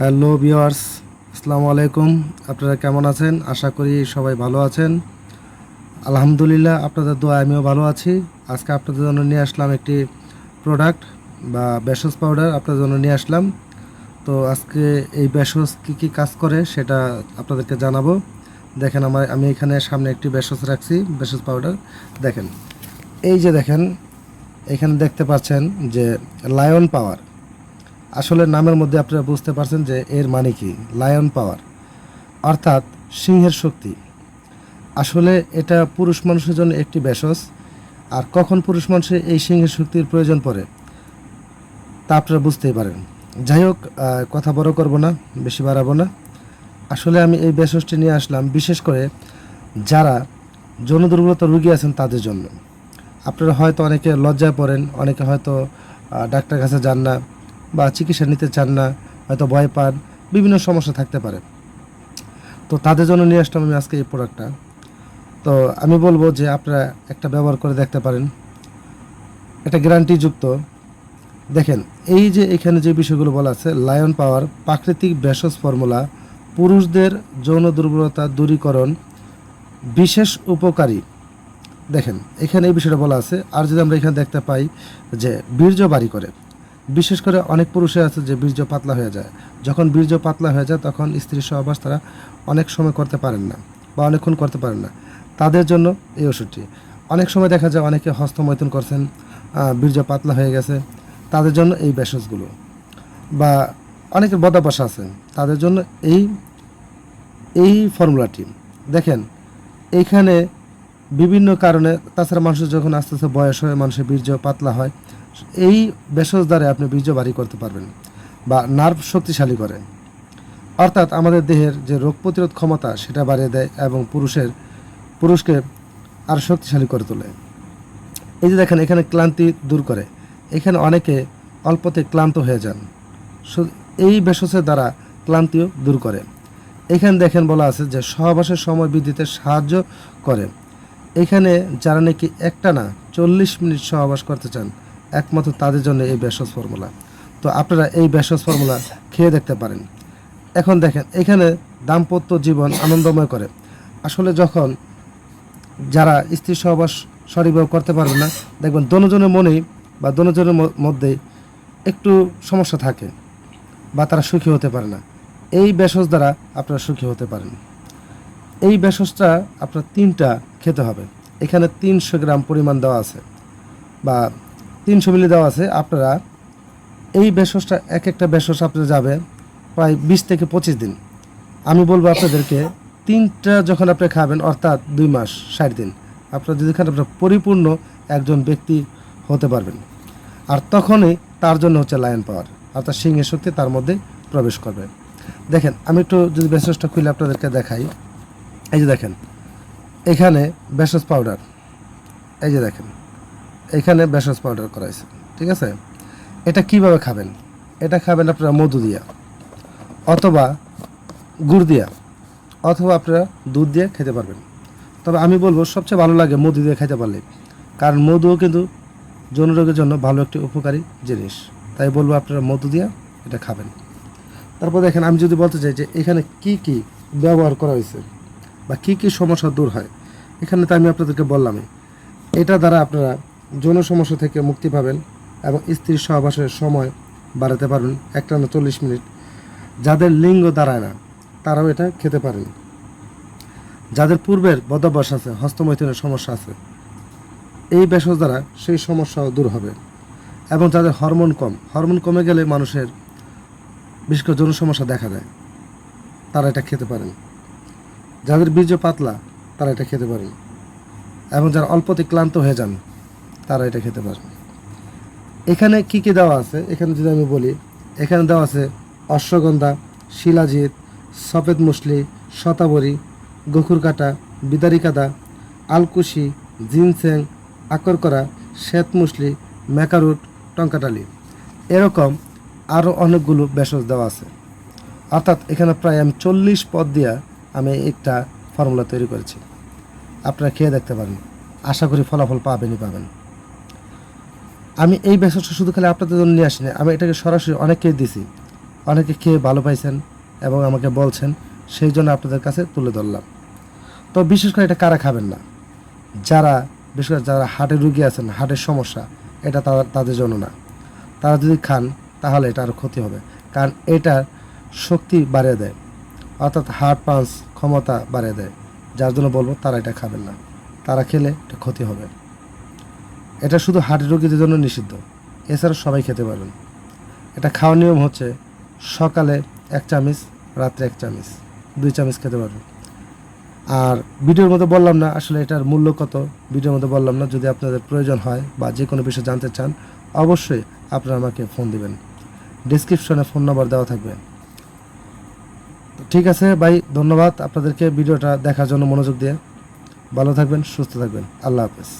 Hello viewers, আসসালামু আলাইকুম। আপনারা কেমন আছেন? আশা করি সবাই ভালো আছেন। আলহামদুলিল্লাহ, আপনাদের দোয়া আমিও ভালো আছি। আজকে আপনাদের জন্য নিয়ে আসলাম একটি প্রোডাক্ট বা ভেষজ পাউডার আপনাদের জন্য নিয়ে আসলাম। তো আজকে এই ভেষজ কী কাজ করে সেটা আপনাদেরকে জানাবো। দেখেন, আমি এখানে সামনে একটি ভেষজ রাখছি, ভেষজ পাউডার। দেখেন, এই যে দেখেন, এখানে দেখতে পাচ্ছেন যে লায়ন পাওয়ার। আসলে নামের মধ্যে আপনারা বুঝতে পারছেন যে এর মানে কি, লায়ন পাওয়ার অর্থাৎ সিংহের শক্তি। আসলে এটা পুরুষ মানুষের জন্য একটি ভেষজ। আর কখন পুরুষ মানুষের এই সিংহের শক্তির প্রয়োজন পড়ে তা আপনারা বুঝতেই পারেন। যাই হোক, কথা বড় করব না, বেশি বাড়াবো না। আসলে আমি এই ভেষজটি নিয়ে আসলাম বিশেষ করে যারা যৌন দুর্বলতা রোগী আছেন তাদের জন্য। আপনারা হয়তো অনেকে লজ্জায় পড়েন, অনেকে হয়তো ডাক্তার কাছে যান না বা চিকিৎসা নিতে চান না, হয়তো ভয় পান, বিভিন্ন সমস্যা থাকতে পারে। তো তাদের জন্য নিয়ে আসলাম আমি আজকে এই প্রোডাক্টটা। তো আমি বলবো যে আপনারা একটা ব্যবহার করে দেখতে পারেন, এটা গ্যারান্টিযুক্ত। দেখেন, এই যে এখানে যে বিষয়গুলো বলা আছে, লায়ন পাওয়ার প্রাকৃতিক ভেষজ ফর্মুলা, পুরুষদের যৌন দুর্বলতা দূরীকরণ, বিশেষ উপকারী। দেখেন, এখানে এই বিষয়টা বলা আছে। আর যদি আমরা এখানে দেখতে পাই যে বীর্য বাড়ি করে, বিশেষ করে অনেক পুরুষে আছে যে বীর্য পাতলা হয়ে যায়। যখন বীর্য পাতলা হয়ে যায় তখন স্ত্রীর সহবাস তারা অনেক সময় করতে পারেন না বা অনেকক্ষণ করতে পারেন না, তাদের জন্য এই ওষুধটি। অনেক সময় দেখা যায় অনেকে হস্তমৈথুন করছেন, বীর্য পাতলা হয়ে গেছে, তাদের জন্য এই ভেষজগুলো। বা অনেকের বদাভ্যাস আছে, তাদের জন্য এই এই ফর্মুলাটি। দেখেন, এইখানে বিভিন্ন কারণে, তাছাড়া মানুষের যখন আস্তে আস্তে বয়স হয়, মানুষের বীর্য পাতলা হয়, এই ভেষজ দ্বারা আপনি বীর্য বাড়ি করতে পারবেন বা নার্ভ শক্তিশালী করে। অর্থাৎ আমাদের দেহের যে রোগ প্রতিরোধ ক্ষমতা সেটা বাড়িয়ে দেয় এবং পুরুষকে আরও শক্তিশালী করে তোলে। এই যে দেখেন, এখানে ক্লান্তি দূর করে। এখানে অনেকে অল্পতে ক্লান্ত হয়ে যান, এই ভেষজের দ্বারা ক্লান্তিও দূর করে। এখানে দেখেন বলা আছে যে সহবাসের সময় বৃদ্ধিতে সাহায্য করে। এখানে যারা নাকি একটানা 40 মিনিট সহবাস করতে চান, একমাত্র তাদের জন্য এই ভেষজ ফর্মুলা। তো আপনারা এই ভেষজ ফর্মুলা খেয়ে দেখতে পারেন। এখন দেখেন, এখানে দাম্পত্য জীবন আনন্দময় করে। আসলে যখন যারা স্ত্রী সহবাস সঠিকভাবে করতে পারবে না, দেখবেন দোনোজনের মনেই বা দোনোজনের মধ্যেই একটু সমস্যা থাকে বা তারা সুখী হতে পারে না। এই ভেষজ দ্বারা আপনারা সুখী হতে পারেন। এই ভেষজটা আপনার 3টা খেতে হবে। এখানে 300 গ্রাম পরিমাণ দেওয়া আছে বা 300 মিলি দেওয়া আছে। আপনারা এই ভেষজটা, এক একটা ভেষজ আপনার যাবে প্রায় 20 থেকে 25 দিন। আমি বলবো আপনাদেরকে 3টা যখন আপনি খাবেন, অর্থাৎ 2 মাস 60 দিন, আপনারা যদি খান আপনার পরিপূর্ণ একজন ব্যক্তি হতে পারবেন। আর তখনই তার জন্য হচ্ছে লায়ন পাওয়ার, অর্থাৎ সিংহের শক্তি তার মধ্যে প্রবেশ করবে। দেখেন, আমি একটু যদি ভেষজটা খুলে আপনাদেরকে দেখাই। এই যে দেখেন, এখানে ভেষজ পাউডার, এই যে দেখেন, এখানে ভেষজ পাউডার করা হয়েছে। ঠিক আছে, এটা কিভাবে খাবেন? এটা খাবেন আপনারা মধু দিয়া, অথবা গুড় দিয়া, অথবা আপনারা দুধ দিয়ে খেতে পারবেন। তবে আমি বলবো সবচেয়ে ভালো লাগে মধু দিয়ে খেতে পারলে, কারণ মধুও কিন্তু যৌন রোগের জন্য ভালো একটি উপকারী জিনিস। তাই বলবো আপনারা মধু দিয়ে এটা খাবেন। তারপর দেখেন, আমি যদি বলতে চাই যে এখানে কি কি ব্যবহার করা হয়েছে বা কি কি সমস্যা দূর হয়, এখানে তো আমি আপনাদেরকে বললামই। এটা দ্বারা আপনারা যৌন সমস্যা থেকে মুক্তি পাবেন এবং স্ত্রীর সহবাসের সময় বাড়াতে পারবেন একটানা 40 মিনিট। যাদের লিঙ্গ দাঁড়ায় না তারাও এটা খেতে পারেন। যাদের পূর্বের বদাভ্যাস আছে, হস্তমৈথুনের সমস্যা আছে, এই ভেষজ দ্বারা সেই সমস্যাও দূর হবে। এবং যাদের হরমোন কমে গেলে মানুষের বিশেষ করে যৌন সমস্যা দেখা দেয়, তারা এটা খেতে পারেন। যাদের বীর্য পাতলা তারা এটা খেতে পারেন। এবং যারা অল্পতে ক্লান্ত হয়ে যান তারা এটা খেতে পারেন। এখানে কি কি দেওয়া আছে, এখানে যদি আমি বলি, এখানে দেওয়া আছে অশ্বগন্ধা, শিলাজিৎ, সফেদ মুসলি, শতাবরী, গখুরকাটা, বিদারিকাদা, আলকুশি, জিনসেং, আকরকরা, শ্বেতমুসলি, ম্যাকারুট, টঙ্কাটালি, এরকম আরও অনেকগুলো ভেষজ দেওয়া আছে। অর্থাৎ এখানে প্রায় আমি 40 পদ দিয়ে আমি একটা ফর্মুলা তৈরি করেছি। আপনারা খেয়ে দেখতে পারেন, আশা করি ফলাফল পাবেন। আমি এই ভেষজটা শুধু খালি আপনাদের জন্য নিয়ে আসিনি, আমি এটাকে সরাসরি অনেককেই দিছি। অনেকে খেয়ে ভালো পাইছেন এবং আমাকে বলছেন, সেই জন্য আপনাদের কাছে তুলে ধরলাম। তো বিশেষ করে এটা কারা খাবেন না, যারা বিশেষ করে যারা হার্টের রুগী আছেন, হার্টের সমস্যা, এটা তাদের জন্য না। তারা যদি খান তাহলে এটা আরও ক্ষতি হবে, কারণ এটার শক্তি বাড়িয়ে দেয়, অর্থাৎ হার্ট পাঞ্চ ক্ষমতা বাড়িয়ে দেয়। যার জন্য বলবো তারা এটা খাবেন না, তারা খেলে এটা ক্ষতি হবে। এটা শুধু হার্টের রোগীদের জন্য নিষিদ্ধ, এছাড়া সবাই খেতে পারবেন। এটা খাওয়ার নিয়ম হচ্ছে সকালে 1 চামচ, রাত্রে 1 চামচ, 2 চামচ খেতে পারবেন। আর ভিডিওর মধ্যে বললাম না আসলে এটার মূল্য কত, ভিডিওর মধ্যে বললাম না। যদি আপনাদের প্রয়োজন হয় বা যে কোনো বিষয়ে জানতে চান, অবশ্যই আপনারা আমাকে ফোন দিবেন, ডেসক্রিপশনে ফোন নাম্বার দেওয়া থাকবে। ঠিক আছে ভাই, ধন্যবাদ আপনাদেরকে ভিডিওটা দেখার জন্য মনোযোগ দিয়ে। ভালো থাকবেন, সুস্থ থাকবেন, আল্লাহ হাফেজ।